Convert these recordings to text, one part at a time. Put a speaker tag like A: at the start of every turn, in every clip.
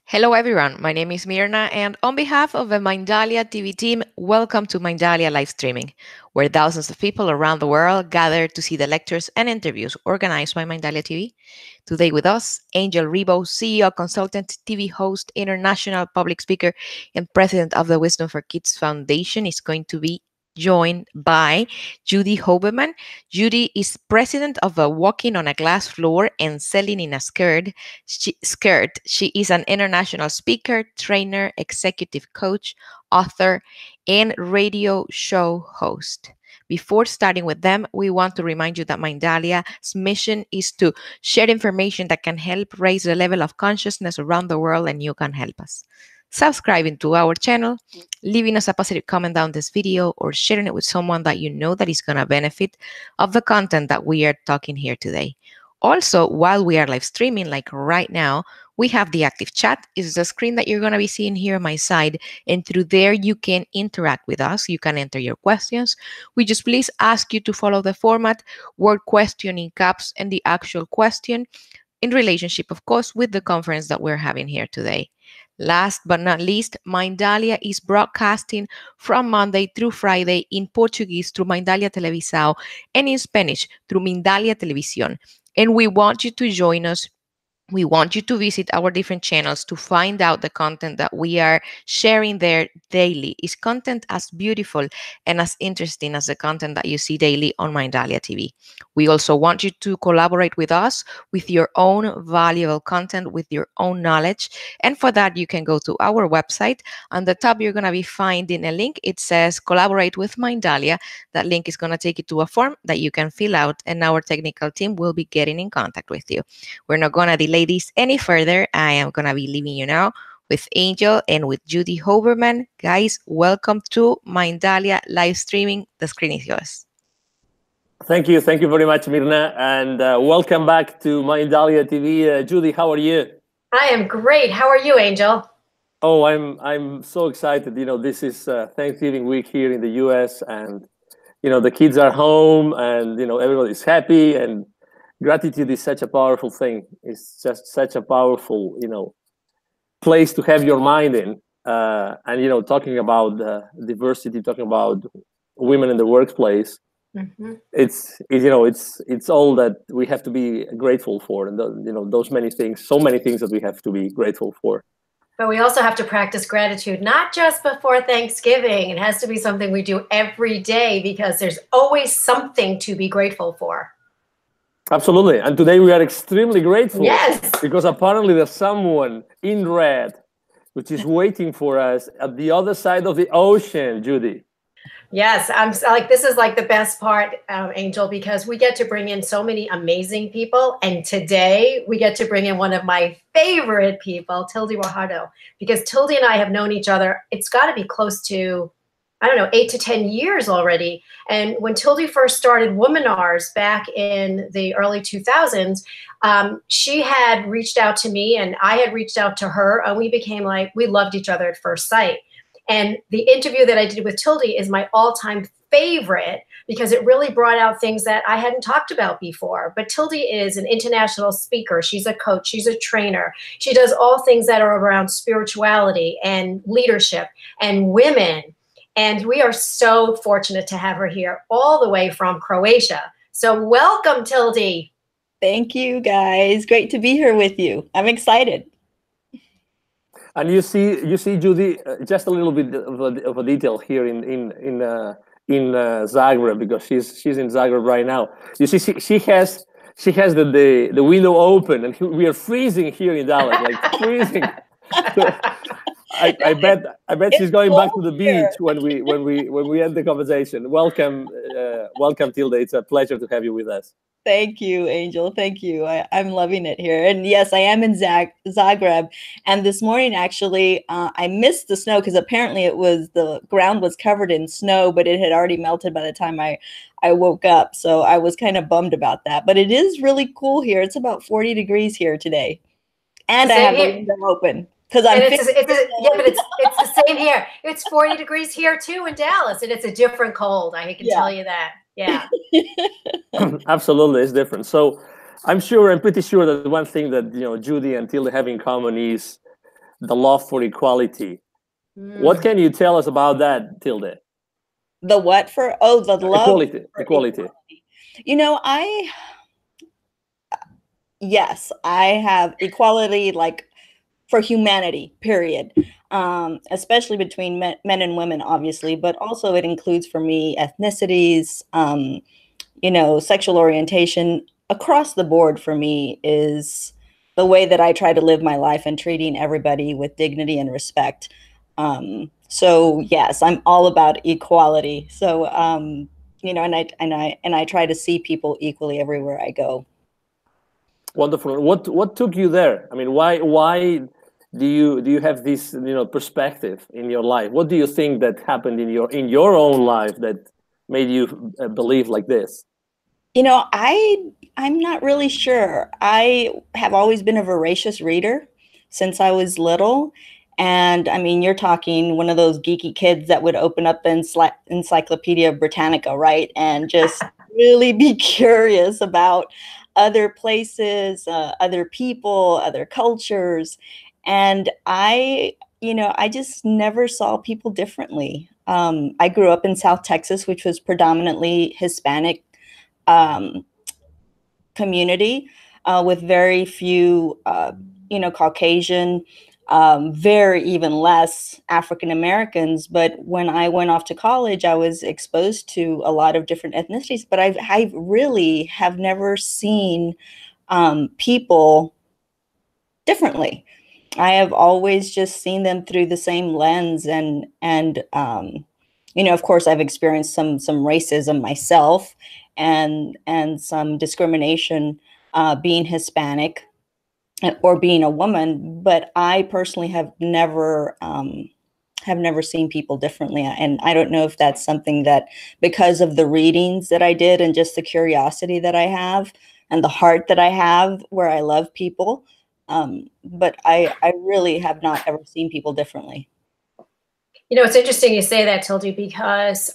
A: Hello, everyone. My name is Mirna, and on behalf of the Mindalia TV team, welcome to Mindalia live streaming, where thousands of people around the world gather to see the lectures and interviews organized by Mindalia TV. Today, with us, Angel Rebo, CEO, consultant, TV host, international public speaker, and president of the Wisdom for Kids Foundation, is going to be joined by Judy Hoberman. Judy is president of a Walking on a Glass Floor and Selling in a Skirt. She is an international speaker, trainer, executive coach, author, and radio show host. Before starting with them, we want to remind you that Mindalia's mission is to share information that can help raise the level of consciousness around the world, and you can help us. Subscribing to our channel, leaving us a positive comment down this video, or sharing it with someone that you know that is going to benefit of the content that we are talking here today. Also, while we are live streaming, like right now, we have the active chat. It's the screen that you're going to be seeing here on my side. And through there, you can interact with us. You can enter your questions. We just please ask you to follow the format, word question in caps, and the actual question in relationship, of course, with the conference that we're having here today. Last but not least, Mindalia is broadcasting from Monday through Friday in Portuguese through Mindalia Televisão and in Spanish through Mindalia Televisión. And we want you to join us. We want you to visit our different channels to find out the content that we are sharing there daily. Is content as beautiful and as interesting as the content that you see daily on Mindalia TV? We also want you to collaborate with us with your own valuable content, with your own knowledge. And for that, you can go to our website. On the top, you're going to be finding a link. It says collaborate with Mindalia. That link is going to take you to a form that you can fill out, and our technical team will be getting in contact with you. We're not going to delay this any further. I am going to be leaving you now with Angel and with Judy Hoberman. Guys, welcome to Mindalia live streaming. The screen is yours.
B: Thank you very much, Mirna, and welcome back to Mindalia TV. Judy, how are you?
C: I am great. How are you, Angel?
B: Oh, I'm so excited. This is Thanksgiving week here in the U.S., and the kids are home, and everybody's happy, and gratitude is such a powerful thing. It's just such a powerful, place to have your mind in. And talking about diversity, talking about women in the workplace, it's all that we have to be grateful for, and those many things, so many things that we have to be grateful for.
C: But we also have to practice gratitude, not just before Thanksgiving. It has to be something we do every day, because there's always something to be grateful for.
B: Absolutely. And today we are extremely grateful.
C: Yes.
B: Because apparently there's someone in red which is waiting for us at the other side of the ocean, Judy.
C: Yes, I'm like, this is like the best part, Angel, because we get to bring in so many amazing people. And today we get to bring in one of my favorite people, Tilde Guajardo, because Tilde and I have known each other. It's got to be close to, I don't know, 8 to 10 years already. And when Tilde first started Womanars back in the early 2000s, she had reached out to me and I had reached out to her, and we became like, we loved each other at first sight. And the interview that I did with Tilde is my all-time favorite, because it really brought out things that I hadn't talked about before. But Tilde is an international speaker. She's a coach. She's a trainer. She does all things that are around spirituality and leadership and women. And we are so fortunate to have her here all the way from Croatia. So welcome, Tilde.
D: Thank you, guys. Great to be here with you. I'm excited.
B: And you see, Judy, just a little bit of a detail here in Zagreb, because she's in Zagreb right now. You see, she has the window open, and we are freezing here in Dallas, like freezing. I bet she's going back to the beach when we end the conversation. Welcome, Tilde. It's a pleasure to have you with us.
D: Thank you, Angel. Thank you. I'm loving it here. And yes, I am in Zagreb. And this morning, actually, I missed the snow, because apparently the ground was covered in snow, but it had already melted by the time I woke up. So I was kind of bummed about that. But it is really cool here. It's about 40 degrees here today. And I have the window open. But
C: it's the same here. It's 40 degrees here too in Dallas, and it's a different cold. I can tell you that. Yeah.
B: Absolutely, it's different. So I'm pretty sure that one thing that Judy and Tilde have in common is the love for equality.
C: Mm.
B: What can you tell us about that, Tilde?
D: The what for? Oh, the love.
B: Equality.
D: You know, yes, I have equality, like, for humanity, period. Especially between men and women, obviously, but also it includes for me ethnicities, you know, sexual orientation. Across the board for me is the way that I try to live my life and treating everybody with dignity and respect. So yes, I'm all about equality. So you know, and I try to see people equally everywhere I go.
B: Wonderful. What took you there? I mean, why do you have this, you know, perspective in your life? What do you think that happened in your own life that made you believe like this?
D: You know, I'm not really sure. I have always been a voracious reader since I was little. And I mean, you're talking one of those geeky kids that would open up Encyclopedia Britannica, right? And just really be curious about other places, other people, other cultures. And you know, I just never saw people differently. I grew up in South Texas, which was predominantly Hispanic community, with very few, you know, Caucasian, very even less African Americans. But when I went off to college, I was exposed to a lot of different ethnicities. But I really have never seen people differently. I have always just seen them through the same lens, and you know, of course, I've experienced some racism myself, and some discrimination, being Hispanic or being a woman. But I personally have never seen people differently, and I don't know if that's something that, because of the readings that I did and just the curiosity that I have and the heart that I have, where I love people. But I really have not ever seen people differently.
C: You know, it's interesting you say that, Tilde, because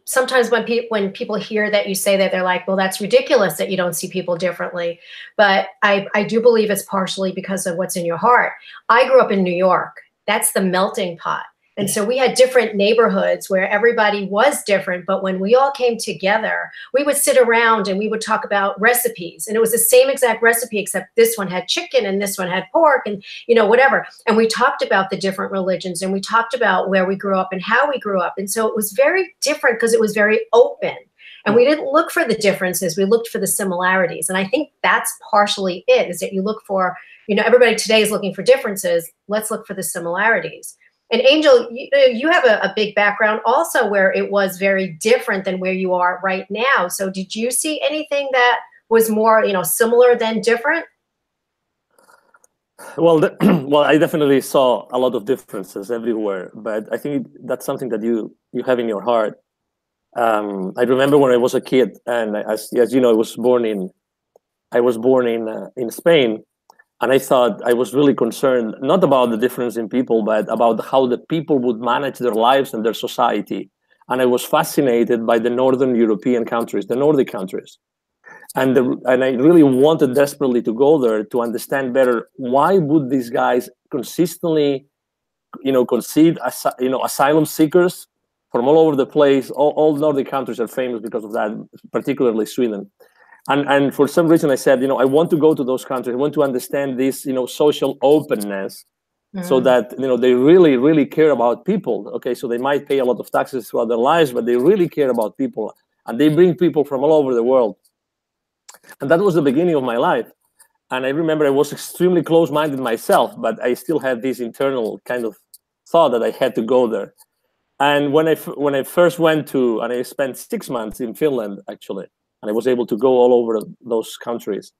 C: sometimes when people hear that you say that, they're like, well, that's ridiculous that you don't see people differently. But I do believe it's partially because of what's in your heart. I grew up in New York. That's the melting pot. And so we had different neighborhoods where everybody was different. But when we all came together, we would sit around and we would talk about recipes. And it was the same exact recipe, except this one had chicken and this one had pork and, you know, whatever. And we talked about the different religions, and we talked about where we grew up and how we grew up. And so it was very different because it was very open. And we didn't look for the differences. We looked for the similarities. And I think that's partially it, is that you look for, you know, everybody today is looking for differences. Let's look for the similarities. And Angel, you have a big background also where it was very different than where you are right now. So did you see anything that was more, you know, similar than different?
B: Well, well, I definitely saw a lot of differences everywhere, but I think that's something that you have in your heart. I remember when I was a kid, and as you know, I was born in Spain. And I thought, I was really concerned, not about the difference in people, but about how the people would manage their lives and their society. And I was fascinated by the Northern European countries, the Nordic countries. And I really wanted desperately to go there to understand better, why would these guys consistently, you know, concede, you know, asylum seekers from all over the place. All Nordic countries are famous because of that, particularly Sweden. And for some reason I said, you know, I want to go to those countries. I want to understand this, you know, social openness, so that, you know, they really, really care about people. Okay, so they might pay a lot of taxes throughout their lives, but they really care about people. And they bring people from all over the world. And that was the beginning of my life. And I remember I was extremely close-minded myself, but I still had this internal kind of thought that I had to go there. And when I first went to, and I spent 6 months in Finland, actually, and I was able to go all over those countries,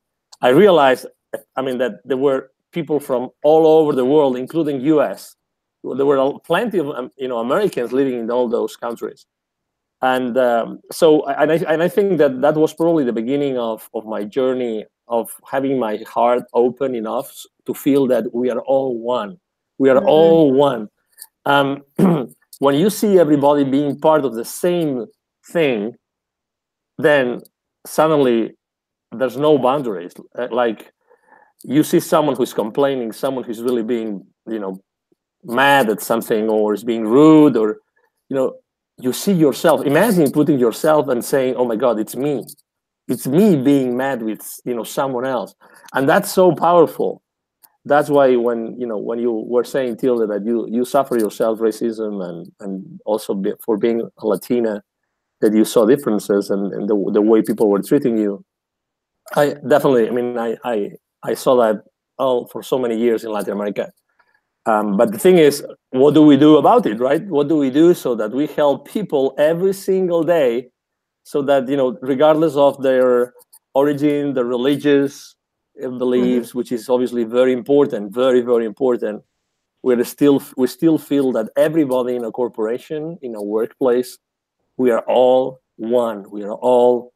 B: I realized, I mean, that there were people from all over the world, including US. There were plenty of, you know, Americans living in all those countries. And I think that was probably the beginning of my journey of having my heart open enough to feel that we are all one. We are all one. When you see everybody being part of the same thing, then suddenly there's no boundaries. Like, you see someone who's complaining, someone who's really being, mad at something, or is being rude, or, you see yourself. Imagine putting yourself and saying, "Oh my God, it's me. It's me being mad with, someone else," and that's so powerful. That's why when you were saying, Tilde, that you suffer yourself racism and also for being a Latina, that you saw differences and the way people were treating you. I definitely, I saw that for so many years in Latin America. But the thing is, what do we do about it, right? What do we do so that we help people every single day, so that, regardless of their origin, their religious beliefs, which is obviously very important, very, very important, we still feel that everybody in a corporation, in a workplace, we are all one. We are all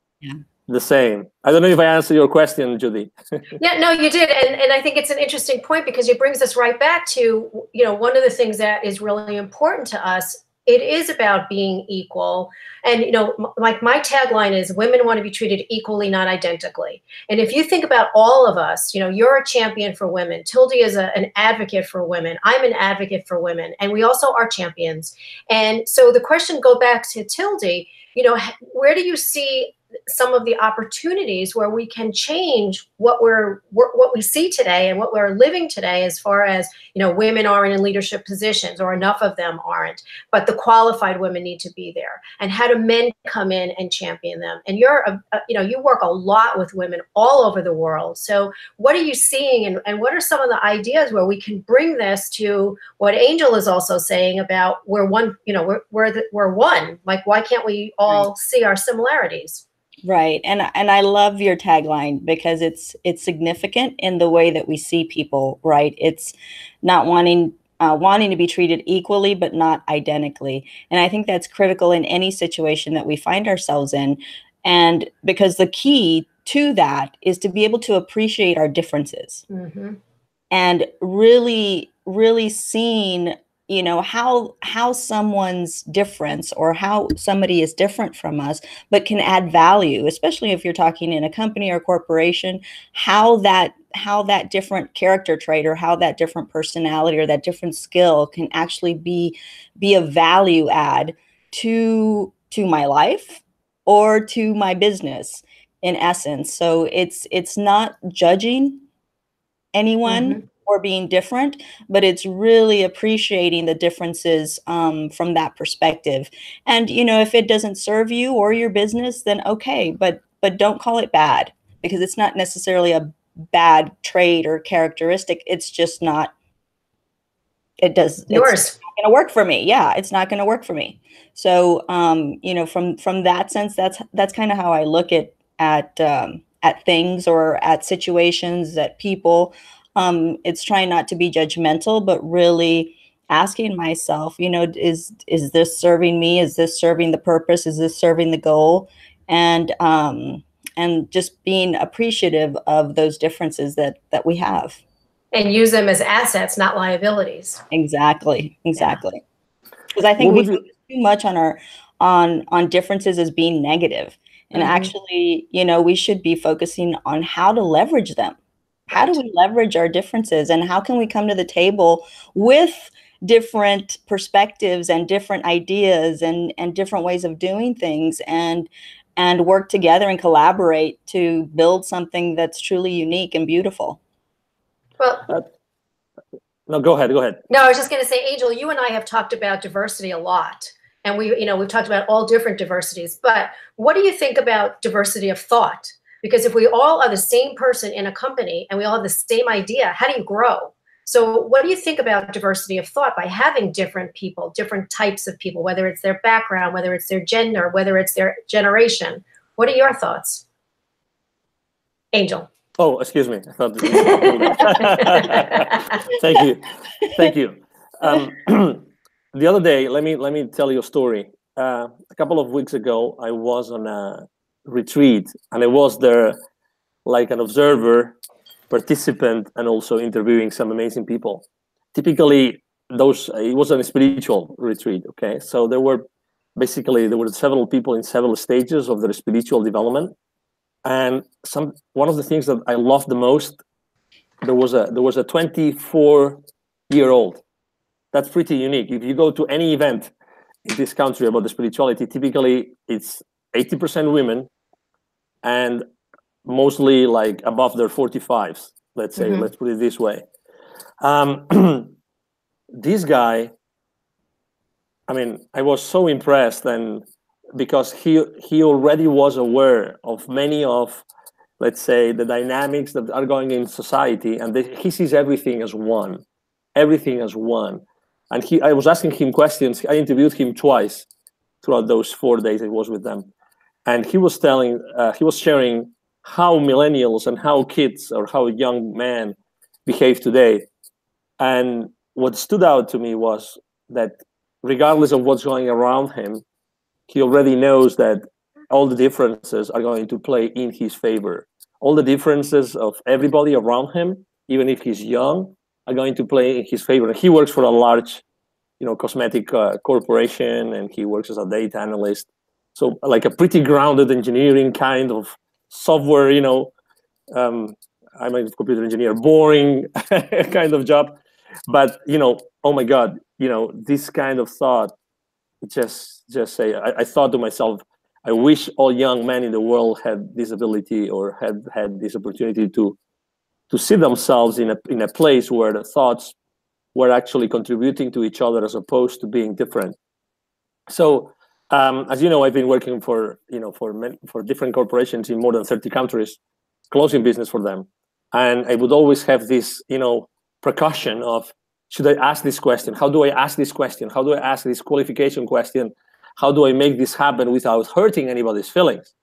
B: the same. I don't know if I answered your question, Judy.
C: Yeah, no, you did. And I think it's an interesting point, because it brings us right back to, one of the things that is really important to us. It is about being equal. And, like my tagline is, women want to be treated equally, not identically. And if you think about all of us, you're a champion for women. Tilde is an advocate for women. I'm an advocate for women. And we also are champions. And so the question go back to Tilde, where do you see some of the opportunities where we can change what we see today and what we're living today, as far as, women aren't in leadership positions, or enough of them aren't, but the qualified women need to be there, and how do men come in and champion them? And you work a lot with women all over the world. So what are you seeing, and what are some of the ideas where we can bring this to what Angel is also saying about we're one, we're one, like, why can't we all see our similarities?
D: Right. And I love your tagline, because it's significant in the way that we see people, right? It's not wanting to be treated equally, but not identically. And I think that's critical in any situation that we find ourselves in. And because the key to that is to be able to appreciate our differences, and really, really seeing, how someone's difference, or how somebody is different from us, but can add value, especially if you're talking in a company or corporation, how that different character trait, or how that different personality, or that different skill can actually be a value add to my life or to my business, in essence. So it's not judging anyone or being different, but it's really appreciating the differences from that perspective. And, if it doesn't serve you or your business, then okay, but don't call it bad, because it's not necessarily a bad trait or characteristic. It's just not, it's not going to work for me. Yeah, it's not going to work for me. So, from that sense, that's kind of how I look at things, or at situations, at people. It's trying not to be judgmental, but really asking myself, is this serving me? Is this serving the purpose? Is this serving the goal? And just being appreciative of those differences that we have.
C: And use them as assets, not liabilities.
D: Exactly. Because I think we focus too much on differences as being negative. And actually, we should be focusing on how to leverage them. How do we leverage our differences, and how can we come to the table with different perspectives and different ideas and different ways of doing things, and work together and collaborate to build something that's truly unique and beautiful?
C: Well,
B: no, go ahead.
C: No, I was just going to say, Angel, you and I have talked about diversity a lot, and we've talked about all different diversities. But what do you think about diversity of thought? Because if we all are the same person in a company and we all have the same idea, how do you grow? So what do you think about diversity of thought by having different people, different types of people, whether it's their background, whether it's their gender, whether it's their generation? What are your thoughts? Angel.
B: Oh, excuse me. I thought Thank you. The other day, let me tell you a story. A couple of weeks ago, I was on a retreat, and I was there like an observer, participant, and also interviewing some amazing people. Typically, it was a spiritual retreat. Okay, so there were several people in several stages of their spiritual development, and one of the things that I loved the most there was a 24-year-old. That's pretty unique. If you go to any event in this country about the spirituality, typically it's 80% women and mostly like above their 45s, let's say. Let's put it this way. This guy, I mean, I was so impressed, and because he already was aware of many of, let's say, the dynamics that are going in society, and he sees everything as one. And I was asking him questions. I interviewed him twice throughout those 4 days I was with them, and he was sharing how millennials and how kids or how young men behave today. And what stood out to me was that regardless of what's going around him, he already knows that all the differences are going to play in his favor. All the differences of everybody around him, even if he's young, are going to play in his favor. He works for a large, cosmetic corporation, and he works as a data analyst. So like a pretty grounded engineering kind of software, I'm a computer engineer, boring kind of job. But, oh my God, this kind of thought, just say, I thought to myself, I wish all young men in the world had this ability or had this opportunity to see themselves in a place where the thoughts were actually contributing to each other as opposed to being different. So, as you know, I've been working for different corporations in more than 30 countries, closing business for them. And I would always have this, precaution of, should I ask this question? How do I ask this question? How do I ask this qualification question? How do I make this happen without hurting anybody's feelings?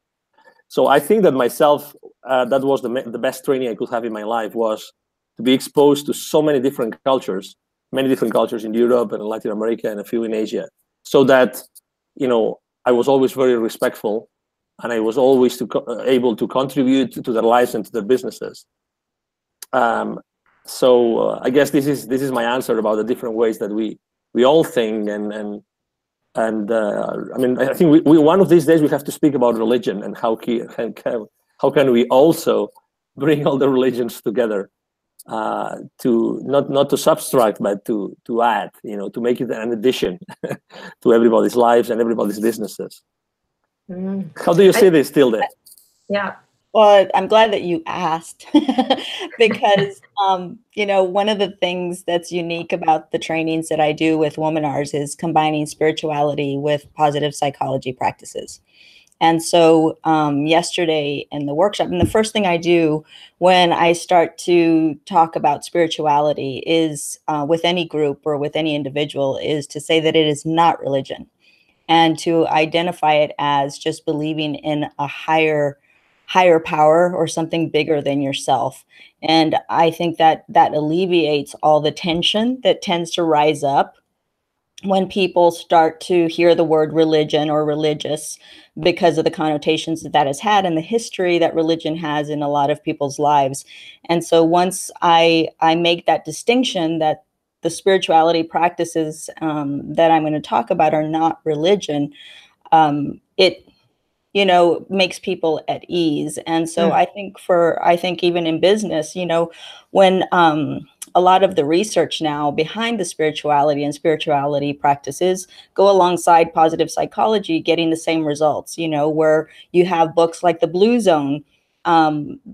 B: So I think that myself, that was the best training I could have in my life, was to be exposed to so many different cultures in Europe and Latin America and a few in Asia, so that, I was always very respectful, and I was always able to contribute to their lives and to their businesses. So I guess this is my answer about the different ways that we all think, and I mean, I think we one of these days we have to speak about religion and how can we also bring all the religions together, to not to subtract, but to add, to make it an addition to everybody's lives and everybody's businesses. How do you see this, Tilde?
C: Yeah.
D: Well, I'm glad that you asked because, one of the things that's unique about the trainings that I do with Womanars is combining spirituality with positive psychology practices. And so yesterday in the workshop, and the first thing I do when I start to talk about spirituality is with any group or with any individual is to say that it is not religion, and to identify it as just believing in a higher power or something bigger than yourself. And I think that alleviates all the tension that tends to rise up when people start to hear the word religion or religious, because of the connotations that has had and the history that religion has in a lot of people's lives. And so once I make that distinction that the spirituality practices that I'm going to talk about are not religion, it makes people at ease. And so I think even in business, when a lot of the research now behind the spirituality and spirituality practices go alongside positive psychology, getting the same results, where you have books like The Blue Zone,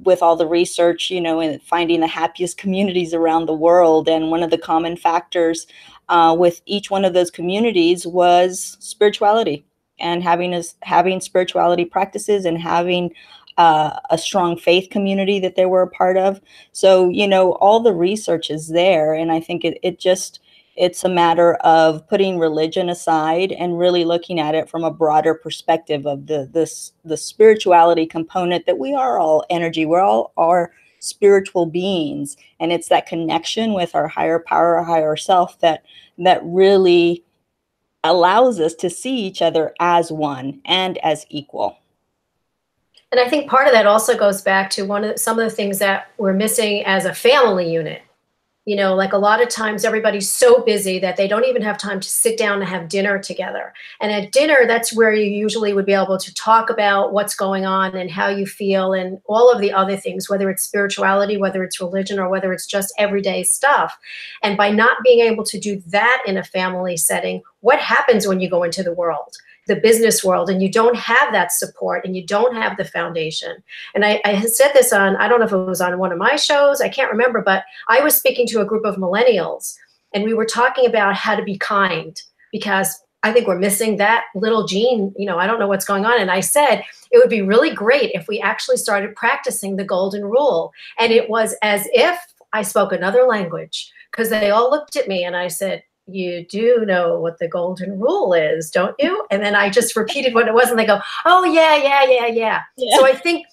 D: with all the research, and finding the happiest communities around the world. And one of the common factors with each one of those communities was spirituality, and having spirituality practices and having a strong faith community that they were a part of. So, all the research is there. And I think it's a matter of putting religion aside and really looking at it from a broader perspective of the spirituality component, that we are all energy. We're all are spiritual beings. And it's that connection with our higher power, our higher self that really allows us to see each other as one and as equal.
C: And I think part of that also goes back to some of the things that we're missing as a family unit. You know, like a lot of times everybody's so busy that they don't even have time to sit down and have dinner together. And at dinner, that's where you usually would be able to talk about what's going on and how you feel and all of the other things, whether it's spirituality, whether it's religion, or whether it's just everyday stuff. And by not being able to do that in a family setting, what happens when you go into the world, the business world, and you don't have that support and you don't have the foundation? And I had said this on, I don't know if it was on one of my shows, I can't remember, but I was speaking to a group of millennials and we were talking about how to be kind, because I think we're missing that little gene. You know, I don't know what's going on. And I said, it would be really great if we actually started practicing the golden rule. And it was as if I spoke another language, because they all looked at me and I said, you do know what the golden rule is, don't you? And then I just repeated what it was and they go, oh yeah. So I think,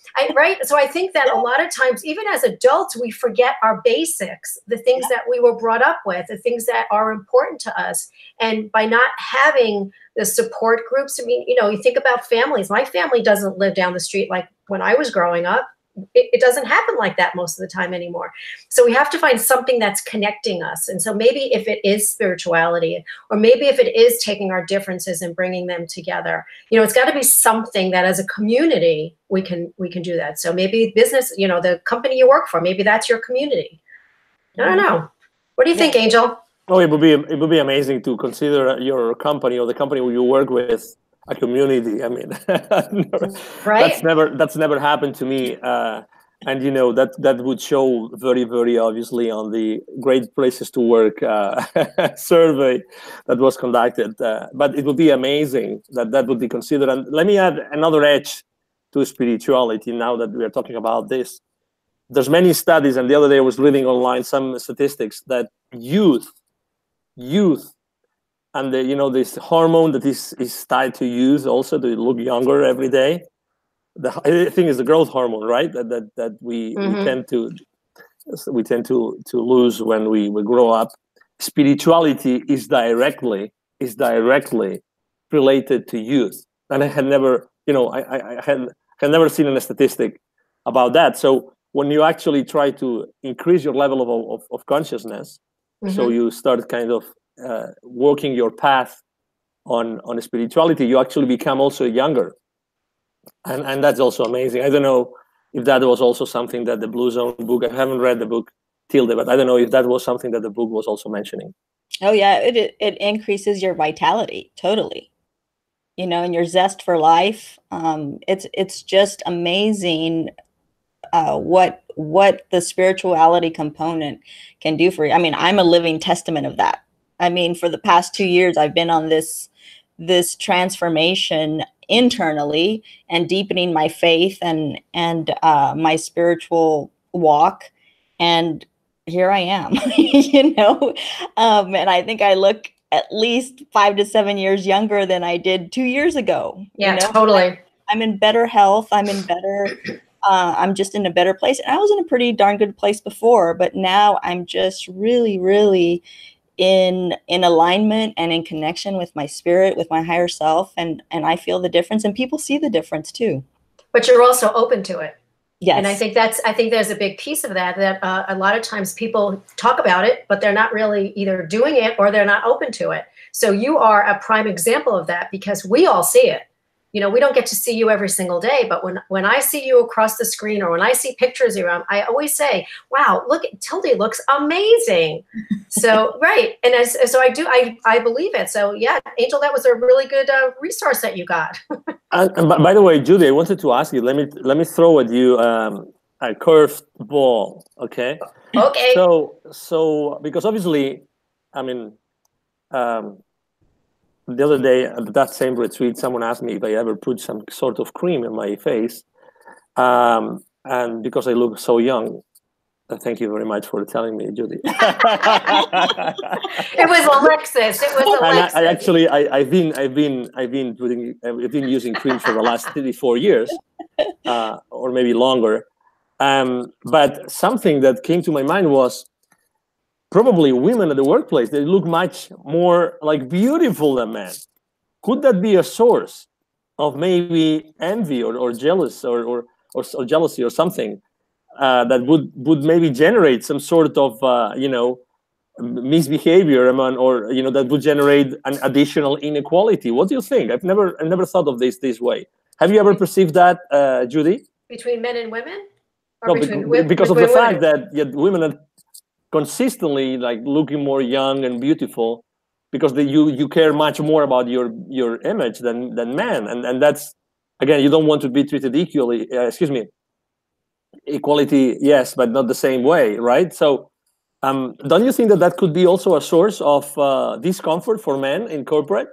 C: So I think that a lot of times, even as adults, we forget our basics, the things that we were brought up with, the things that are important to us. And by not having the support groups, I mean, you know, you think about families. My family doesn't live down the street like when I was growing up. It doesn't happen like that most of the time anymore. So we have to find something that's connecting us. And so maybe if it is spirituality, or maybe if it is taking our differences and bringing them together, you know, it's got to be something that as a community, we can do that. So maybe business, you know, the company you work for, maybe that's your community. I don't know. What do you think, Angel?
B: Oh, it would be amazing to consider your company or the company you work with a community. I mean,
C: right?
B: That's never happened to me. And you know, that would show very, very obviously on the Great Places to Work survey that was conducted. But it would be amazing that would be considered. And let me add another edge to spirituality now that we are talking about this. There's many studies, and the other day I was reading online some statistics that youth, and you know, this hormone that is tied to youth also, to look younger every day. I think is the growth hormone, right? That we tend to lose when we grow up. Spirituality is directly related to youth, and I had never, you know, I had never seen a statistic about that. So when you actually try to increase your level of consciousness, so you start kind of walking your path on spirituality, you actually become also younger. And that's also amazing. I don't know if that was also something that the Blue Zone book, I haven't read the book, Tilde, but I don't know if that was something that the book was also mentioning.
D: Oh yeah, it increases your vitality, totally. You know, and your zest for life. It's just amazing what the spirituality component can do for you. I mean, I'm a living testament of that. I mean, for the past 2 years, I've been on this transformation internally and deepening my faith and my spiritual walk. And here I am, you know, and I think I look at least 5 to 7 years younger than I did 2 years ago.
C: Yeah,
D: you know?
C: totally.
D: I'm in better health. I'm just in a better place. And I was in a pretty darn good place before, but now I'm just really, really in alignment and in connection with my spirit, with my higher self. And I feel the difference, and people see the difference too.
C: But you're also open to it.
D: Yes.
C: And I think there's a big piece of that a lot of times people talk about it, but they're not really either doing it or they're not open to it. So you are a prime example of that, because we all see it. You know, we don't get to see you every single day, but when I see you across the screen, or when I see pictures of you, I always say, wow, look, Tilde looks amazing. So, right. And I believe it. So yeah, Angel, that was a really good resource that you got.
B: And by the way, Judy, I wanted to ask you, let me throw at you a curved ball. Okay.
C: Okay.
B: So because obviously, I mean, the other day at that same retreat, someone asked me if I ever put some sort of cream in my face, and because I look so young. Thank you very much for telling me, Judy.
C: It was Alexis.
B: I've been using cream for the last 34 years, or maybe longer. But something that came to my mind was, probably women at the workplace, they look much more like beautiful than men. Could that be a source of maybe envy or jealous or jealousy or something? that would maybe generate some sort of misbehavior among, or that would generate an additional inequality. What do you think? I've never thought of this way. Have you ever perceived that, Judy?
C: Between men and women? Or
B: No,
C: between,
B: because of the
C: between
B: fact
C: women?
B: that women are consistently like looking more young and beautiful, because you care much more about your image than men, and that's, again, you don't want to be treated equally. Equality, yes, but not the same way, right? So, don't you think that could be also a source of discomfort for men in corporate?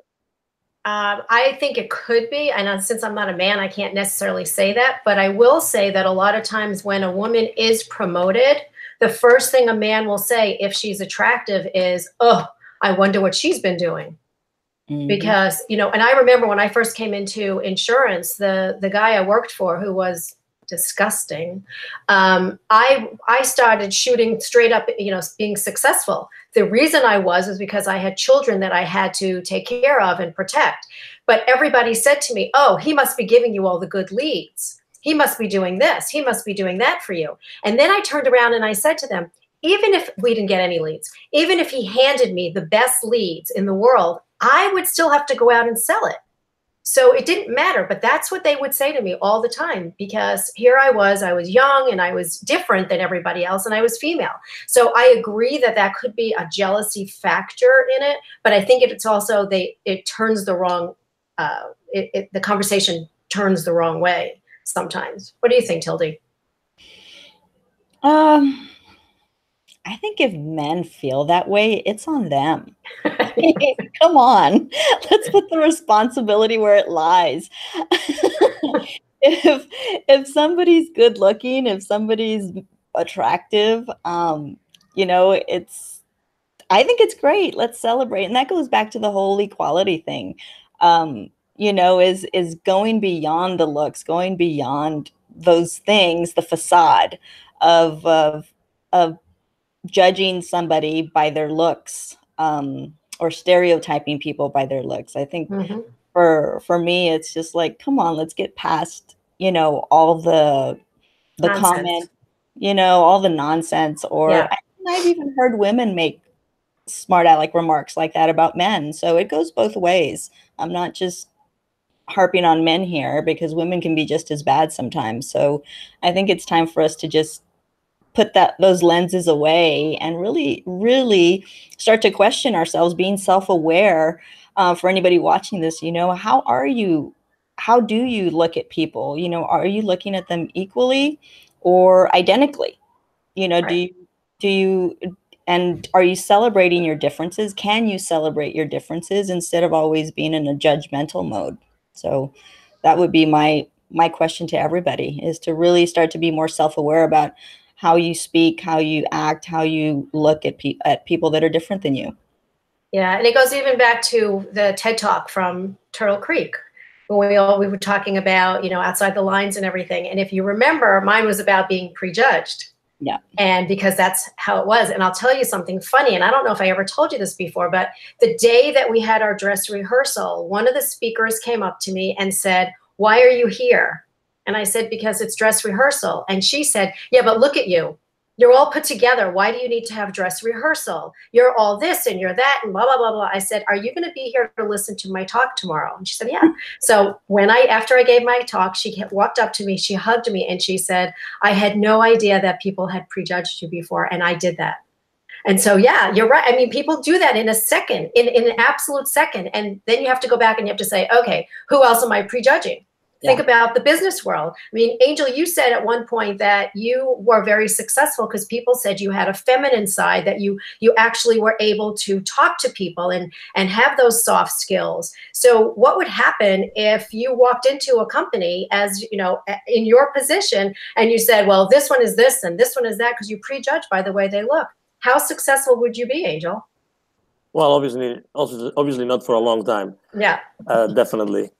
C: I think it could be, and since I'm not a man, I can't necessarily say that, but I will say that a lot of times when a woman is promoted, the first thing a man will say if she's attractive is, "Oh, I wonder what she's been doing." Mm-hmm. Because, and I remember when I first came into insurance, the guy I worked for, who was disgusting, I started shooting straight up, being successful. The reason I was because I had children that I had to take care of and protect. But everybody said to me, "Oh, he must be giving you all the good leads. He must be doing this. He must be doing that for you." And then I turned around and I said to them, even if we didn't get any leads, even if he handed me the best leads in the world, I would still have to go out and sell it. So it didn't matter, but that's what they would say to me all the time, because here I was young and I was different than everybody else, and I was female. So I agree that could be a jealousy factor in it, but I think it's also, it turns the wrong, the conversation turns the wrong way sometimes. What do you think, Tilde?
D: I think if men feel that way, it's on them. Come on, let's put the responsibility where it lies. If somebody's good looking, if somebody's attractive, I think it's great. Let's celebrate. And that goes back to the whole equality thing, is going beyond the looks, going beyond those things, the facade of judging somebody by their looks, or stereotyping people by their looks. I think for me, it's just like, come on, let's get past, all the comment, all the nonsense. Or yeah. I've even heard women make smart aleck remarks like that about men. So it goes both ways. I'm not just harping on men here, because women can be just as bad sometimes. So I think it's time for us to just put those lenses away and really, really start to question ourselves, being self-aware. For anybody watching this, how do you look at people? Are you looking at them equally or identically? Right. Do you, and are you celebrating your differences? Can you celebrate your differences instead of always being in a judgmental mode? So that would be my question to everybody, is to really start to be more self-aware about how you speak, how you act, how you look at people that are different than you.
C: Yeah, and it goes even back to the TED Talk from Turtle Creek, when we were talking about, outside the lines and everything. And if you remember, mine was about being prejudged.
D: Yeah.
C: And because that's how it was. And I'll tell you something funny, and I don't know if I ever told you this before, but the day that we had our dress rehearsal, one of the speakers came up to me and said, "Why are you here?" And I said, "Because it's dress rehearsal." And she said, "Yeah, but look at you. You're all put together. Why do you need to have dress rehearsal? You're all this and you're that and blah, blah, blah, blah." I said, "Are you going to be here to listen to my talk tomorrow?" And she said, "Yeah." So after I gave my talk, she walked up to me, she hugged me, and she said, "I had no idea that people had prejudged you before, and I did that." And so, yeah, you're right. I mean, people do that in a second, in an absolute second. And then you have to go back and you have to say, okay, who else am I prejudging? Yeah. Think about the business world. I mean, Angel, you said at one point that you were very successful because people said you had a feminine side, that you actually were able to talk to people and have those soft skills. So what would happen if you walked into a company as, in your position, and you said, well, this one is this and this one is that, because you prejudge by the way they look? How successful would you be, Angel?
B: Well, obviously not for a long time.
C: Yeah.
B: Definitely.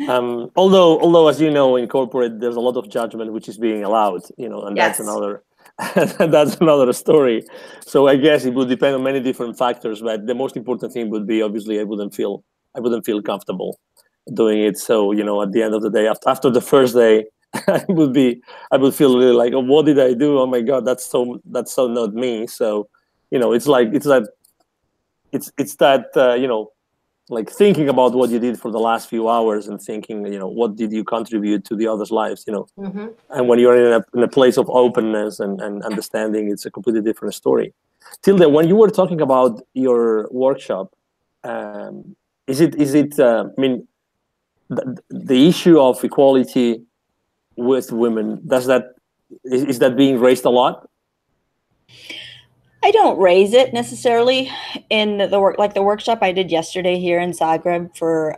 B: Although, as you know, in corporate, there's a lot of judgment which is being allowed, and yes. that's another story. So I guess it would depend on many different factors, but the most important thing would be, obviously, I wouldn't feel comfortable doing it. So, at the end of the day, after the first day, I would feel really like, oh, what did I do? Oh my God, that's so not me. So, it's that like thinking about what you did for the last few hours and thinking, what did you contribute to the others' lives,
C: Mm-hmm.
B: and when you're in a place of openness and understanding, it's a completely different story. Tilde, when you were talking about your workshop, is it I mean, the issue of equality with women, is that being raised a lot?
D: I don't raise it necessarily in the workshop I did yesterday here in Zagreb for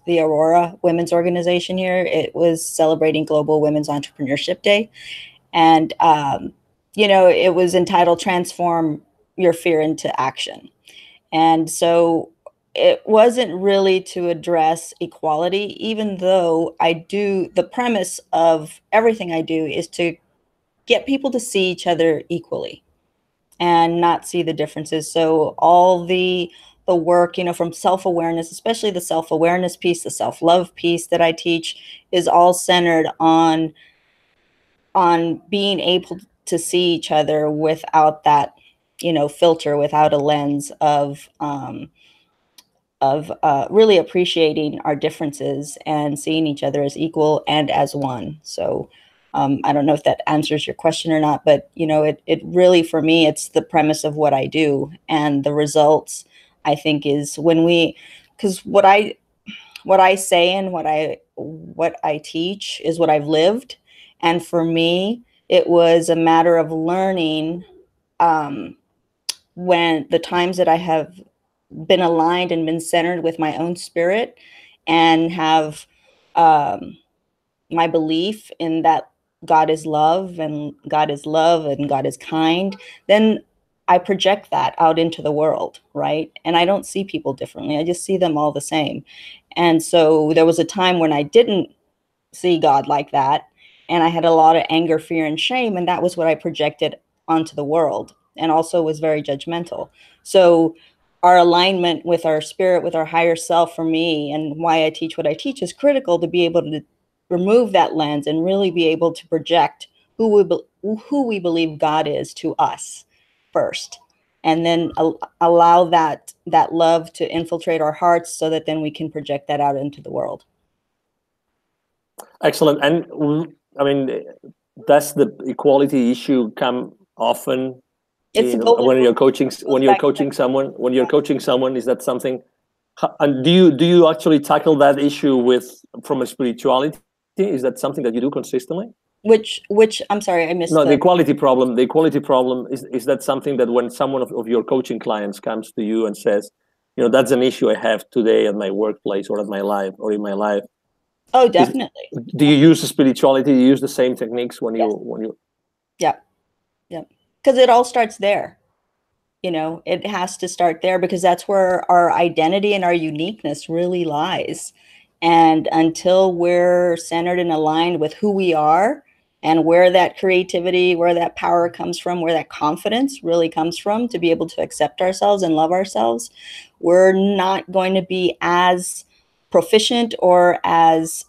D: the Aurora Women's Organization here. It was celebrating Global Women's Entrepreneurship Day. And, it was entitled Transform Your Fear into Action. And so it wasn't really to address equality, even though the premise of everything I do is to get people to see each other equally and not see the differences. So all the work, from self-awareness, especially the self-awareness piece, the self-love piece that I teach, is all centered on being able to see each other without that, filter, without a lens of really appreciating our differences and seeing each other as equal and as one. So I don't know if that answers your question or not, but it really, for me, it's the premise of what I do, and the results, I think, is because what I say and what I teach is what I've lived. And for me, it was a matter of learning when the times that I have been aligned and been centered with my own spirit and have my belief in that God is love and God is love and God is kind, then I project that out into the world, right? And I don't see people differently. I just see them all the same. And so there was a time when I didn't see God like that, and I had a lot of anger, fear, and shame, and that was what I projected onto the world, and also was very judgmental. So our alignment with our spirit, with our higher self, for me, and why I teach what I teach, is critical to be able to remove that lens and really be able to project who we believe God is to us first, and then allow that love to infiltrate our hearts, so that then we can project that out into the world.
B: Excellent. And I mean, does the equality issue come often when you're coaching someone? Is that something? And do you actually tackle that issue from a spirituality? Is that something that you do consistently?
D: Which I'm sorry, I missed.
B: No, the equality problem. The equality problem is that something that when someone of your coaching clients comes to you and says, that's an issue I have today at my workplace or in my life. Oh,
D: definitely.
B: Do you use the spirituality? Do you use the same techniques when you?
D: Yeah. Because it all starts there. It has to start there, because that's where our identity and our uniqueness really lies. And until we're centered and aligned with who we are and where that creativity, where that power comes from, where that confidence really comes from, to be able to accept ourselves and love ourselves, we're not going to be as proficient or as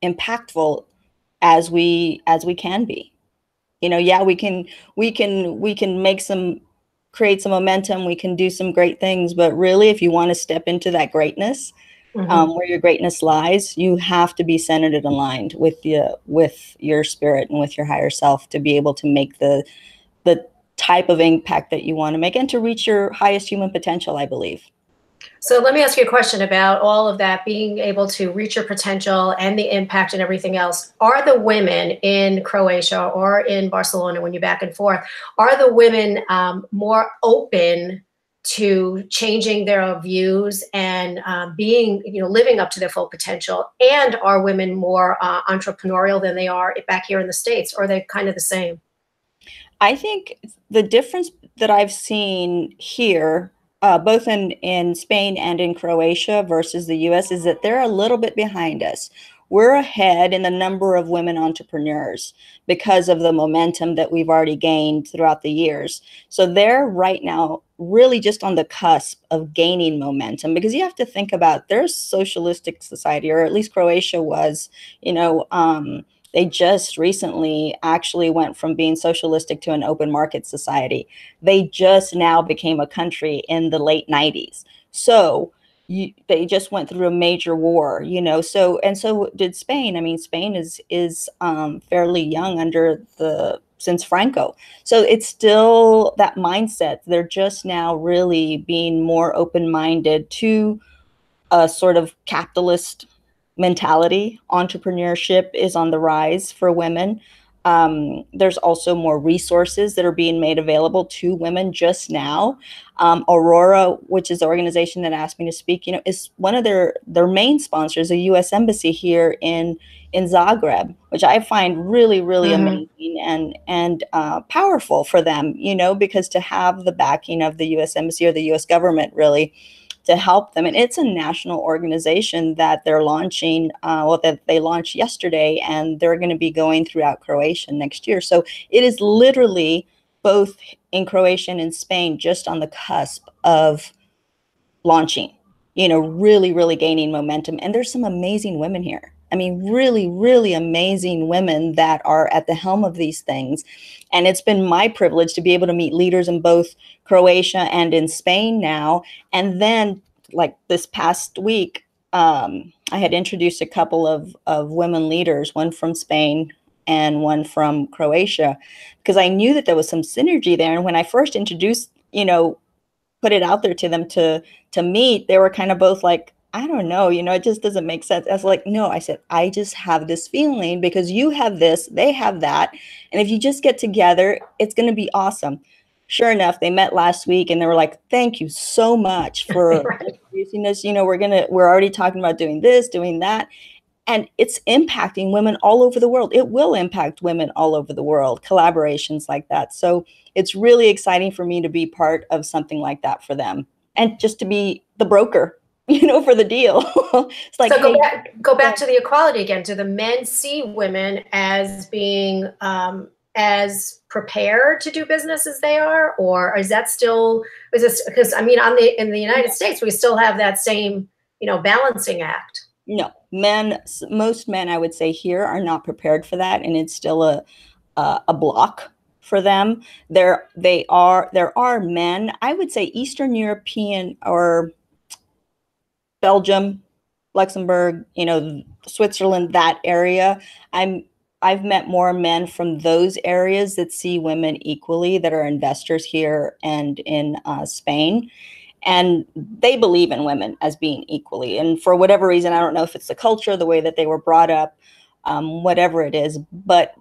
D: impactful as we can be. We can create some momentum, we can do some great things, but really, if you want to step into that greatness, where your greatness lies, you have to be centered and aligned with your spirit and with your higher self, to be able to make the type of impact that you want to make, and to reach your highest human potential, I believe.
C: So let me ask you a question about all of that, being able to reach your potential and the impact and everything else. Are the women in Croatia or in Barcelona, when you're back and forth, are the women more open to changing their views and living up to their full potential? And are women more entrepreneurial than they are back here in the States? Or are they kind of the same?
D: I think the difference that I've seen here, both in Spain and in Croatia versus the US, is that they're a little bit behind us. We're ahead in the number of women entrepreneurs because of the momentum that we've already gained throughout the years. So they're right now really just on the cusp of gaining momentum, because you have to think about their socialistic society, or at least Croatia was, they just recently actually went from being socialistic to an open market society. They just now became a country in the late 90s. So they just went through a major war, so did Spain. I mean, Spain is fairly young since Franco. So it's still that mindset. They're just now really being more open-minded to a sort of capitalist mentality. Entrepreneurship is on the rise for women. There's also more resources that are being made available to women just now. Aurora, which is the organization that asked me to speak, is one of their main sponsors, a U.S. embassy here in Zagreb, which I find really, really amazing and powerful for them, because to have the backing of the U.S. embassy or the U.S. government really to help them. And it's a national organization that they're launching, that they launched yesterday, and they're going to be going throughout Croatia next year. So it is literally both in Croatia and in Spain, just on the cusp of launching, really, really gaining momentum. And there's some amazing women here. I mean, really, really amazing women that are at the helm of these things. And it's been my privilege to be able to meet leaders in both Croatia and in Spain now. And then, like this past week, I had introduced a couple of women leaders, one from Spain and one from Croatia, because I knew that there was some synergy there. And when I first introduced, put it out there to them to meet, they were kind of both like, I don't know, it just doesn't make sense. I was like, no, I said, I just have this feeling because you have this, they have that. And if you just get together, it's going to be awesome. Sure enough, they met last week and they were like, thank you so much for introducing us. We're already talking about doing this, doing that. And it's impacting women all over the world. It will impact women all over the world, collaborations like that. So it's really exciting for me to be part of something like that for them, and just to be the broker, for the deal. It's like,
C: so go back to the equality again. Do the men see women as being as prepared to do business as they are, or is that still, because I mean, in the United States, we still have that same, balancing act.
D: No, most men, I would say, here are not prepared for that, and it's still a block for them. There are men, I would say, Eastern European or Belgium, Luxembourg, Switzerland, that area. I've met more men from those areas that see women equally, that are investors here and in Spain. And they believe in women as being equally. And for whatever reason, I don't know if it's the culture, the way that they were brought up, whatever it is, but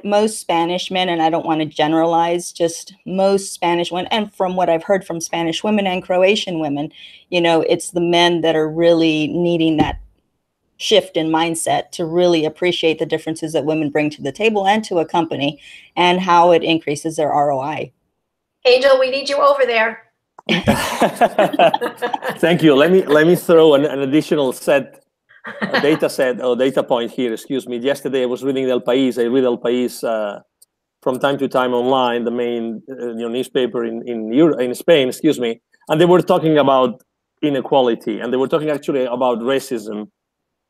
D: most Spanish men, and I don't want to generalize, just most Spanish women, and from what I've heard from Spanish women and Croatian women, it's the men that are really needing that shift in mindset to really appreciate the differences that women bring to the table and to a company, and how it increases their ROI.
C: Angel, we need you over there.
B: Thank you. Let me throw an additional data point here. Excuse me. Yesterday I was reading El País. I read El País from time to time online, the main newspaper in Spain. Excuse me. And they were talking about inequality, and they were talking actually about racism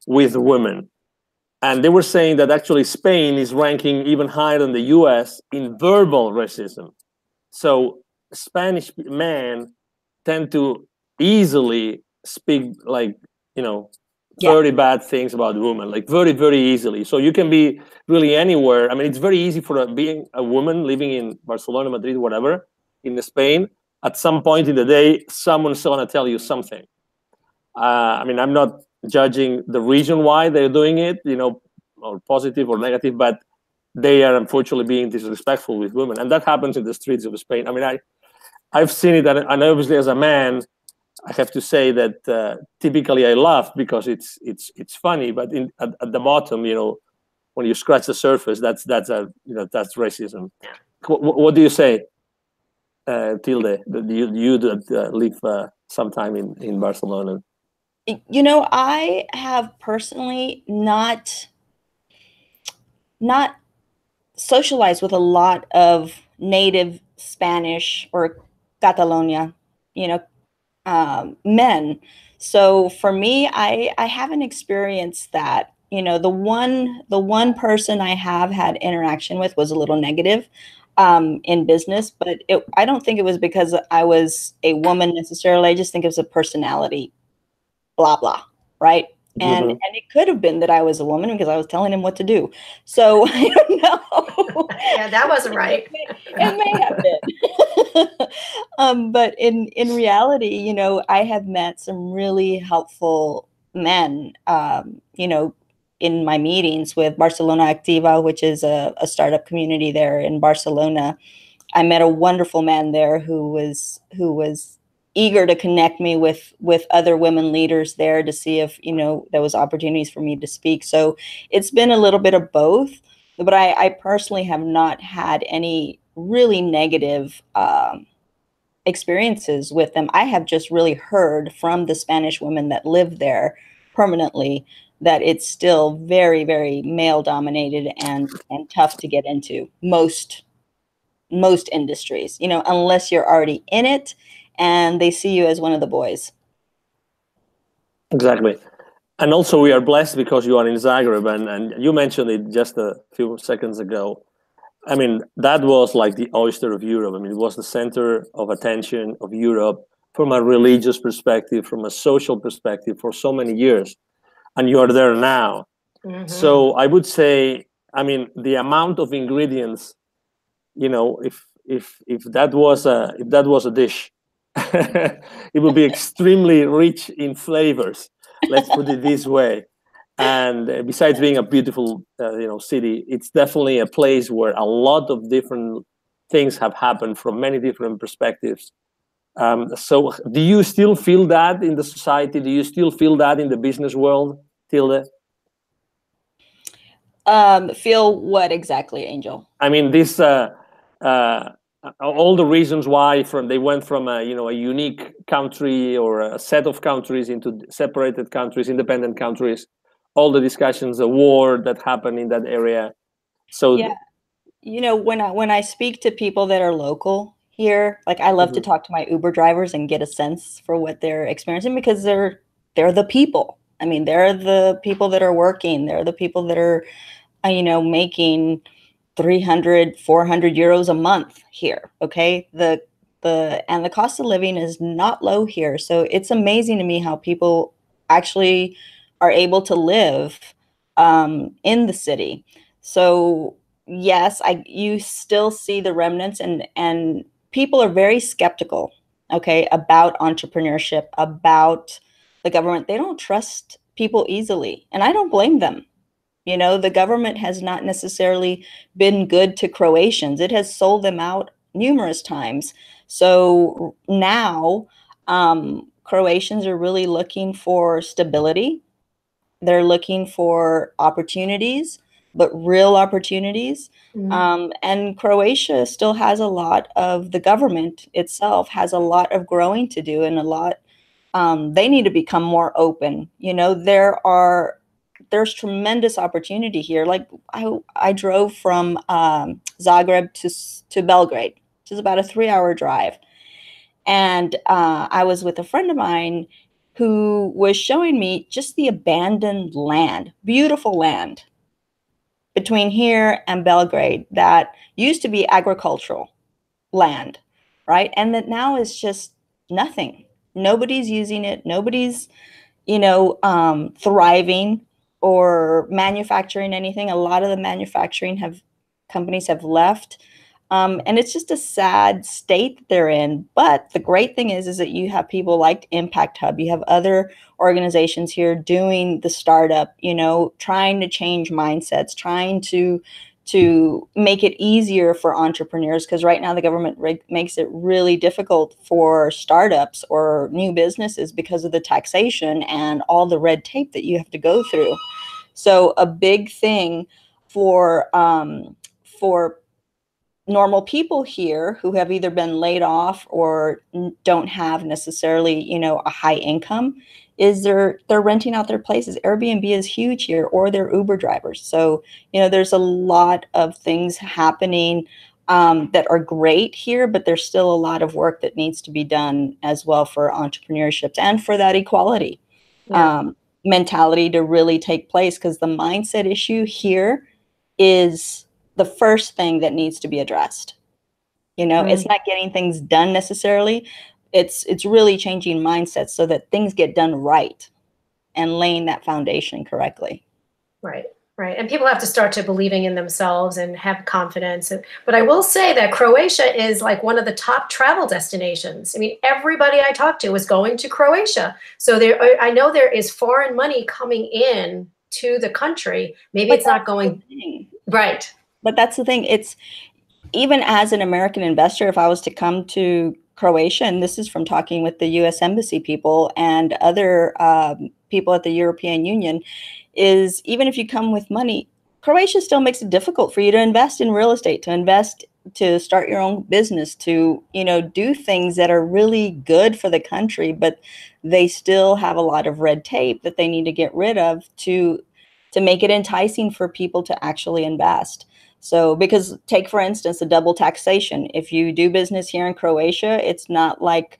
B: with women. And they were saying that actually Spain is ranking even higher than the US in verbal racism. So Spanish men tend to easily speak like, 30 bad things about women, like very, very easily. So you can be really anywhere. I mean, it's very easy for being a woman living in Barcelona, Madrid, whatever, in Spain. At some point in the day, someone's going to tell you something. I mean, I'm not judging the reason why they're doing it, or positive or negative, but they are unfortunately being disrespectful with women. And that happens in the streets of Spain. I mean, I've seen it, and obviously as a man, I have to say that typically I laugh because it's funny, but at the bottom, when you scratch the surface, that's racism. What do you say, Tilde? You live sometime in Barcelona.
D: I have personally not socialized with a lot of native Spanish or Catalonia, you know, men. So for me, I haven't experienced that. You know, the one person I have had interaction with was a little negative in business, but I don't think it was because I was a woman necessarily. I just think it was a personality, blah, blah, right? And it could have been that I was a woman because I was telling him what to do. So I don't know.
C: Yeah, that wasn't right.
D: It may have been. But in reality, you know, I have met some really helpful men, you know, in my meetings with Barcelona Activa, which is a startup community there in Barcelona. I met a wonderful man there who was eager to connect me with other women leaders there to see if, you know, there was opportunities for me to speak. So it's been a little bit of both, but I personally have not had any really negative experiences with them. I have just really heard from the Spanish women that live there permanently that it's still very, very male dominated and tough to get into most industries, you know, unless you're already in it and they see you as one of the boys.
B: Exactly. And also we are blessed because you are in Zagreb, and you mentioned it just a few seconds ago. I mean, that was like the oyster of Europe. I mean, it was the center of attention of Europe from a religious perspective, from a social perspective for so many years. And you are there now. So I would say, I mean, the amount of ingredients, you know, if that was a dish, it would be extremely rich in flavors. Let's put it this way. And besides being a beautiful, you know, city, it's definitely a place where a lot of different things have happened from many different perspectives. So, do you still feel that in the society? Do you still feel that in the business world, Tilde?
D: Feel what exactly, Angel?
B: I mean, this all the reasons why they went from a, you know, a unique country or a set of countries into separated countries, independent countries. All the discussions, the war that happened in that area. So
D: yeah, you know, when I speak to people that are local here, like I love to talk to my Uber drivers and get a sense for what they're experiencing because they're the people. I mean, they're the people that are working. They're the people that are, you know, making 300, 400 euros a month here. Okay. And the cost of living is not low here. So it's amazing to me how people actually are able to live in the city. So yes, you still see the remnants and people are very skeptical, okay, about entrepreneurship, about the government. They don't trust people easily. And I don't blame them. You know, the government has not necessarily been good to Croatians. It has sold them out numerous times. So now Croatians are really looking for stability. They're looking for opportunities, but real opportunities. And Croatia still has a lot of, the government itself has a lot of growing to do and a lot, they need to become more open. You know, there's tremendous opportunity here. Like I drove from Zagreb to Belgrade, which is about a 3-hour drive. And I was with a friend of mine who was showing me just the abandoned land, beautiful land between here and Belgrade that used to be agricultural land, right? And that now is just nothing. Nobody's using it. Nobody's, you know, thriving or manufacturing anything. A lot of the manufacturing companies have left. And it's just a sad state that they're in. But the great thing is that you have people like Impact Hub. You have other organizations here doing the startup, you know, trying to change mindsets, trying to make it easier for entrepreneurs, because right now the government makes it really difficult for startups or new businesses because of the taxation and all the red tape that you have to go through. So a big thing for normal people here who have either been laid off or don't have necessarily, you know, a high income is they're renting out their places. Airbnb is huge here, or they're Uber drivers. So, you know, there's a lot of things happening that are great here, but there's still a lot of work that needs to be done as well for entrepreneurship and for that equality mentality to really take place, because the mindset issue here is the first thing that needs to be addressed. It's not getting things done necessarily. It's really changing mindsets so that things get done right and laying that foundation correctly.
C: Right. And people have to start to believing in themselves and have confidence. But I will say that Croatia is like one of the top travel destinations. I mean, everybody I talked to was going to Croatia. So I know there is foreign money coming in to the country. Maybe it's not going right.
D: But that's the thing. It's, even as an American investor, if I was to come to Croatia, and this is from talking with the U.S. Embassy people and other people at the European Union, is even if you come with money, Croatia still makes it difficult for you to invest in real estate, to start your own business, to, do things that are really good for the country, but they still have a lot of red tape that they need to get rid of to make it enticing for people to actually invest. So, because take, for instance, the double taxation. If you do business here in Croatia, it's not like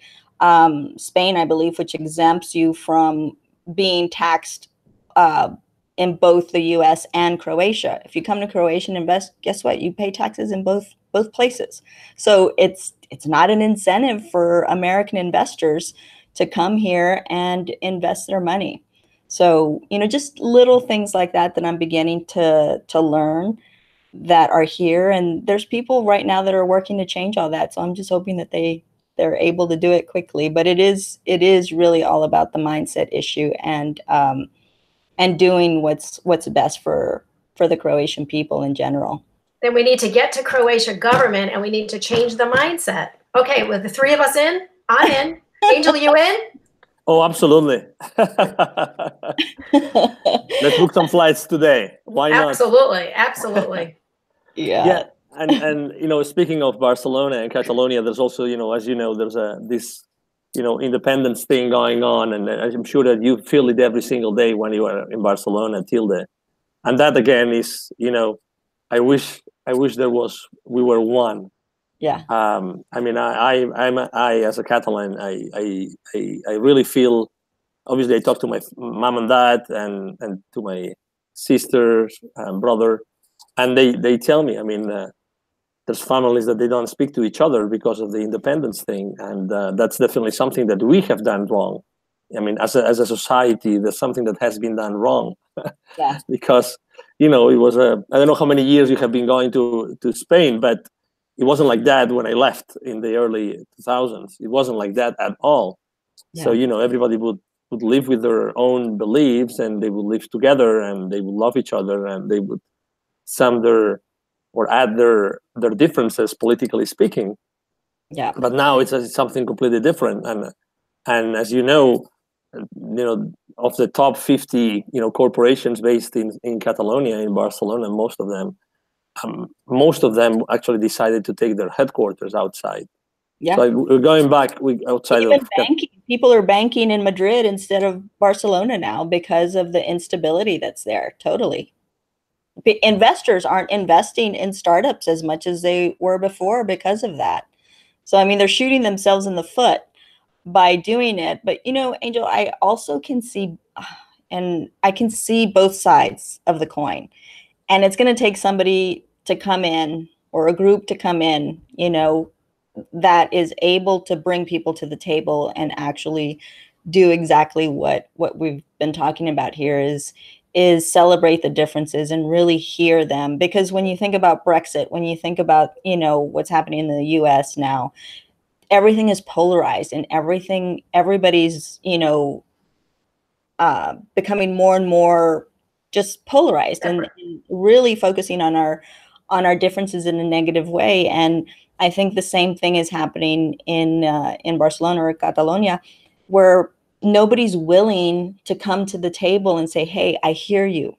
D: Spain, I believe, which exempts you from being taxed in both the U.S. and Croatia. If you come to Croatia and invest, guess what? You pay taxes in both places. So it's not an incentive for American investors to come here and invest their money. So, just little things like that I'm beginning to learn that are here. And there's people right now that are working to change all that. So I'm just hoping that they're able to do it quickly. But it is really all about the mindset issue and doing what's best for the Croatian people in general.
C: Then we need to get to Croatia government and we need to change the mindset. Okay, with the three of us in, I'm in. Angel, you in?
B: Oh, absolutely. Let's book some flights today. Why not?
C: Absolutely.
B: Yeah. And speaking of Barcelona and Catalonia, there's also, as you know, there's this independence thing going on, and I'm sure that you feel it every single day when you are in Barcelona, Tilde. And that again is, I wish we were one.
D: Yeah.
B: I mean, I as a Catalan, I really feel. Obviously, I talk to my mom and dad and to my sisters and brother, and they tell me. I mean, there's families that they don't speak to each other because of the independence thing, and that's definitely something that we have done wrong. I mean, as a society, there's something that has been done wrong.
D: Yeah.
B: Because it was I don't know how many years you have been going to Spain, but it wasn't like that when I left in the early 2000s. It wasn't like that at all. Yeah. So everybody would live with their own beliefs, and they would live together, and they would love each other, and they would sum their or add their differences, politically speaking.
D: Yeah.
B: But now it's something completely different, and as you know, of the top 50 corporations based in Catalonia, in Barcelona, most of them actually decided to take their headquarters outside.
D: Yeah.
B: So we're going back outside.
D: Even banking. People are banking in Madrid instead of Barcelona now because of the instability that's there. Totally. Investors aren't investing in startups as much as they were before because of that. So, I mean, they're shooting themselves in the foot by doing it. But, Angel, I also can see, and I can see both sides of the coin. And it's going to take somebody to come in, or a group to come in, that is able to bring people to the table and actually do exactly what we've been talking about here is celebrate the differences and really hear them. Because when you think about Brexit, when you think about, what's happening in the US now, everything is polarized, and everybody's, becoming more and more just polarized and really focusing on our differences in a negative way. And I think the same thing is happening in Barcelona or Catalonia, where nobody's willing to come to the table and say, hey, I hear you.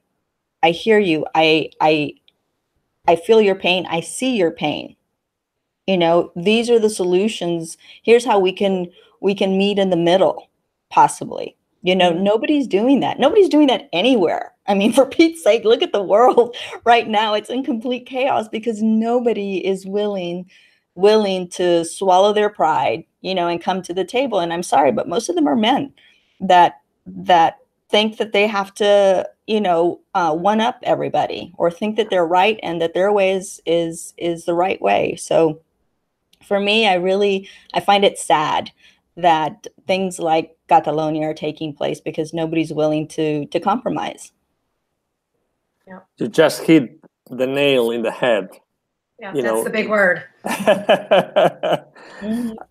D: I feel your pain. I see your pain. These are the solutions. Here's how we can meet in the middle, possibly. You know, nobody's doing that. Nobody's doing that anywhere. I mean, for Pete's sake, look at the world right now. It's in complete chaos because nobody is willing to swallow their pride, you know, and come to the table. And I'm sorry, but most of them are men that think that they have to, you know, one up everybody, or think that they're right and that their way is the right way. So for me, I find it sad that things like Catalonia are taking place because nobody's willing to compromise.
C: Yeah.
B: You just hit the nail in the head.
C: Yeah, that's the big word.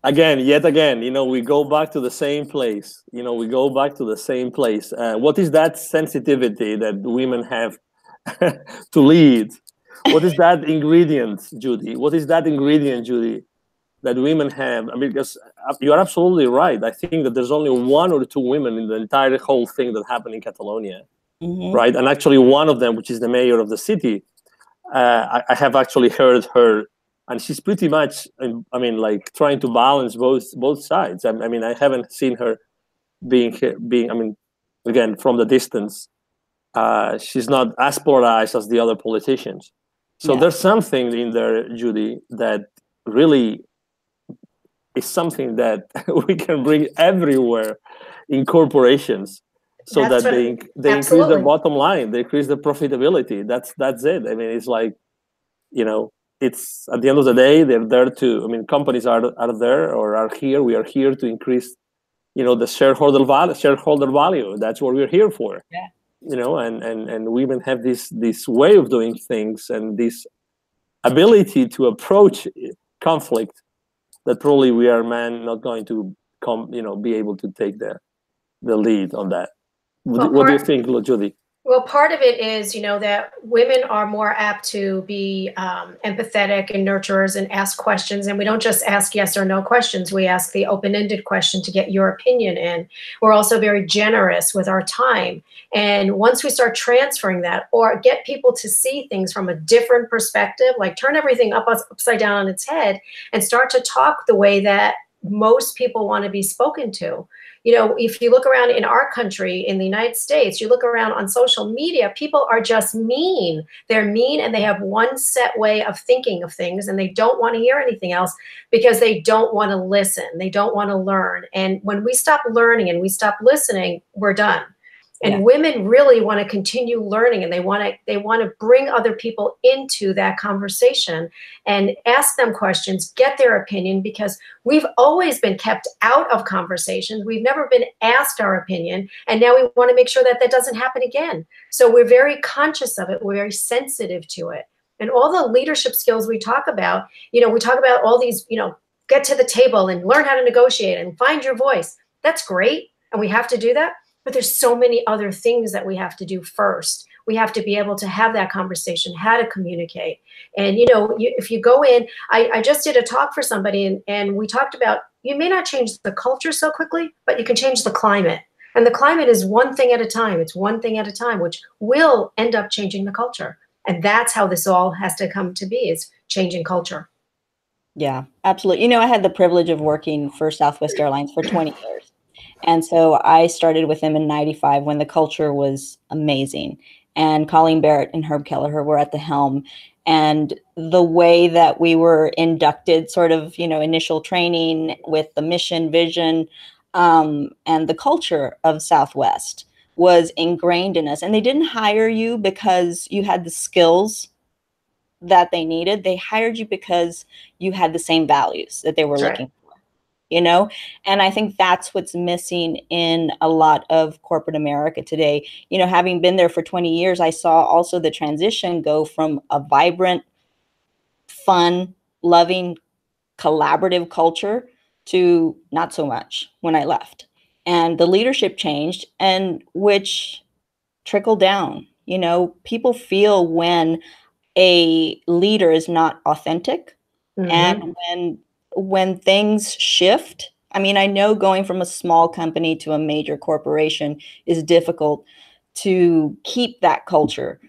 B: Yet again, you know, we go back to the same place. You know, we go back to the same place. What is that sensitivity that women have to lead? What is that ingredient, Judy? What is that ingredient, Judy, that women have? I mean, because you are absolutely right. I think that there's only one or two women in the entire whole thing that happened in Catalonia, right? And actually one of them, which is the mayor of the city, I have actually heard her, and she's pretty much, I mean, like trying to balance both sides. I mean, I haven't seen her being, I mean, again, from the distance, she's not as polarized as the other politicians. So there's something in there, Judy, that really is something that we can bring everywhere in corporations, so that they increase the bottom line, they increase the profitability. That's it. I mean, it's like, you know, it's at the end of the day, they're there to, I mean, companies are there or are here. We are here to increase, you know, the shareholder value. That's what we're here for.
D: Yeah.
B: You know, and women have this way of doing things and this ability to approach conflict that probably we are men not going to be able to take the lead on that. What do you think, Judy?
C: Well, part of it is, you know, that women are more apt to be empathetic and nurturers and ask questions. And we don't just ask yes or no questions. We ask the open-ended question to get your opinion in. We're also very generous with our time. And once we start transferring that, or get people to see things from a different perspective, like turn everything upside down on its head and start to talk the way that most people want to be spoken to. You know, if you look around in our country, in the United States, you look around on social media, people are just mean. They're mean and they have one set way of thinking of things, and they don't want to hear anything else because they don't want to listen. They don't want to learn. And when we stop learning and we stop listening, we're done. And women really want to continue learning, and they want to bring other people into that conversation and ask them questions, get their opinion, because we've always been kept out of conversations. We've never been asked our opinion, and now we want to make sure that that doesn't happen again. So we're very conscious of it. We're very sensitive to it. And all the leadership skills we talk about, you know, we talk about all these, you know, get to the table and learn how to negotiate and find your voice. That's great, and we have to do that. But there's so many other things that we have to do first. We have to be able to have that conversation, how to communicate. And, you know, if you go in, I just did a talk for somebody, and we talked about, you may not change the culture so quickly, but you can change the climate. And the climate is one thing at a time. It's one thing at a time, which will end up changing the culture. And that's how this all has to come to be, is changing culture.
D: Yeah, absolutely. You know, I had the privilege of working for Southwest Airlines for 20 years. And so I started with them in 95 when the culture was amazing. And Colleen Barrett and Herb Kelleher were at the helm. And the way that we were inducted, sort of, you know, initial training with the mission, vision, and the culture of Southwest was ingrained in us. And they didn't hire you because you had the skills that they needed. They hired you because you had the same values that they were looking for. You know, and I think that's what's missing in a lot of corporate America today. You know, having been there for 20 years, I saw also the transition go from a vibrant, fun, loving, collaborative culture to not so much when I left. And the leadership changed, and which trickled down. You know, people feel when a leader is not authentic, and when things shift. I mean, I know going from a small company to a major corporation is difficult to keep that culture.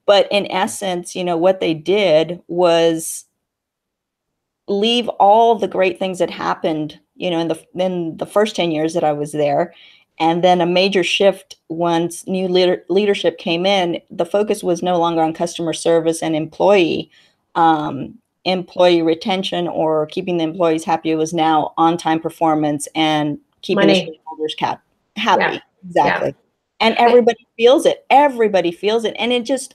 D: But in essence, you know, what they did was leave all the great things that happened, you know, in the first 10 years that I was there, And then a major shift once new leadership came in, the focus was no longer on customer service and employee retention or keeping the employees happy. It was now on-time performance and keeping the shareholders happy.
C: Yeah.
D: Exactly.
C: Yeah.
D: And everybody feels it. Everybody feels it. And it just,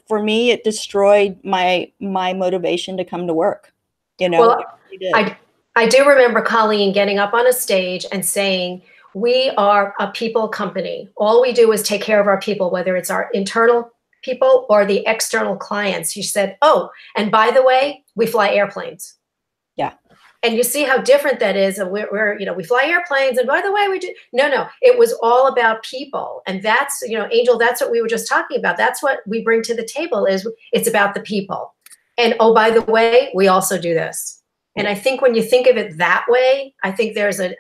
D: for me, it destroyed my motivation to come to work. You know,
C: well, I do remember Colleen getting up on a stage and saying, we are a people company. All we do is take care of our people, whether it's our internal people or the external clients. She said, oh, and by the way, we fly airplanes.
D: Yeah.
C: And you see how different that is. And we're we fly airplanes. And by the way, we do. No, it was all about people. And that's, Angel, that's what we were just talking about. That's what we bring to the table is it's about the people. And oh, by the way, we also do this. And I think when you think of it that way, I think there's a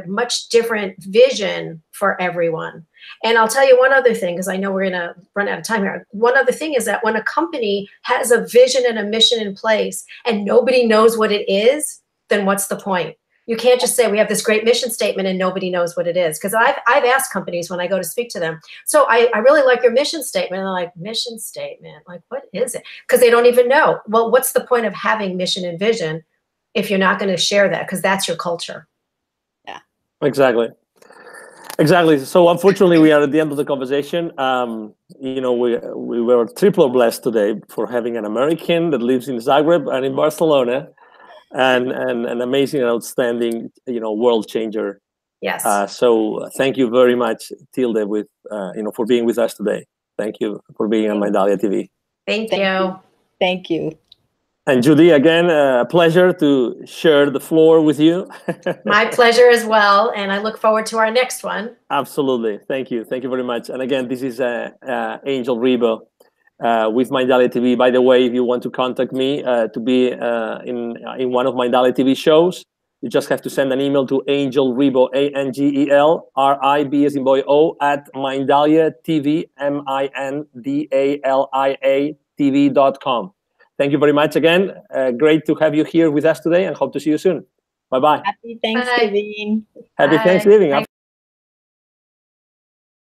C: much different vision for everyone. And I'll tell you one other thing, because I know we're going to run out of time here. One other thing is that when a company has a vision and a mission in place and nobody knows what it is, then what's the point? You can't just say we have this great mission statement and nobody knows what it is. Because I've asked companies when I go to speak to them, so I really like your mission statement. And they're like, mission statement? Like, what is it? Because they don't even know. Well, what's the point of having mission and vision if you're not going to share that? Because that's your culture.
D: Yeah.
B: Exactly. So unfortunately, we are at the end of the conversation. We were triple blessed today for having an American that lives in Zagreb and in Barcelona, and an amazing and outstanding, world changer.
C: Yes.
B: So thank you very much, Tilde, for being with us today. Thank you for being on Mindalia TV.
C: Thank you.
D: Thank you.
B: And Judy, again, a pleasure to share the floor with you.
C: My pleasure as well. And I look forward to our next one.
B: Absolutely. Thank you. Thank you very much. And again, this is Angel Ribo with Mindalia TV. By the way, if you want to contact me to be in one of Mindalia TV shows, you just have to send an email to Angel Ribo, ANGELRIB as in boy O, at Mindalia TV, MINDALIA TV.com. Thank you very much again. Great to have you here with us today and hope to see you soon. Bye-bye.
D: Happy Thanksgiving.
B: Happy Thanksgiving.